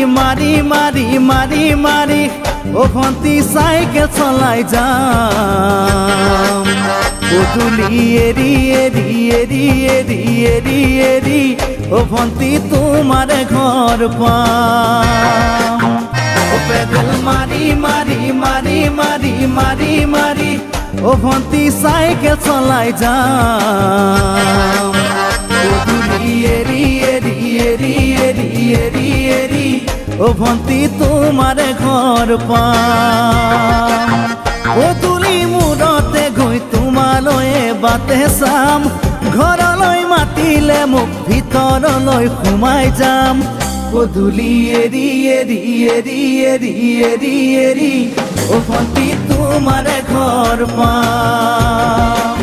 মারি মারি মারি মারি ও ভন্তি সাইকেল চলাই যাম পদূলি এরি এরি এরি এরি এরি এরি ও ভন্তি তোমার ঘর পাম ও পেদল মারি মারি মারি মারি মারি মারি ও ভন্তি সাইকেল চলাই যাম পদূলি এরি এরি এরি এরি এরি এরি ও ভন্তি তোমার ঘর পাম পদূলি মূৰতে গৈ তোমালৈয়ে বাটে চাম ঘৰলৈ মাতিলে মোক ভিতৰলৈ সোমাই যাম পদূলি এৰি এৰি এৰি এৰি এৰি এৰি ও ভন্তি তোমাৰ ঘৰ পাম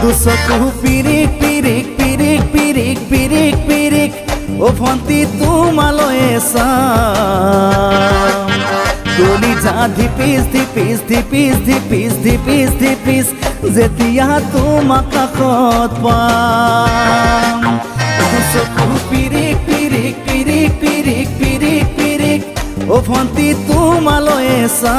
দুচকু পিৰিক পিৰিক পিৰিক পিৰিক পিৰিক পিৰিক ও ভন্তি তোমালৈয়ে চাম গলি যা ধিপিচ ধিপিচ ধিপিচ ধিপিচ ধিপিচ ধিপিচ যেতিয়া তোমাক কাষত পাম দুচকু পিৰিক পিৰিক পিৰিক পিৰিক পিৰিক পিৰিক ও ভন্তি তোমালৈয়ে চাম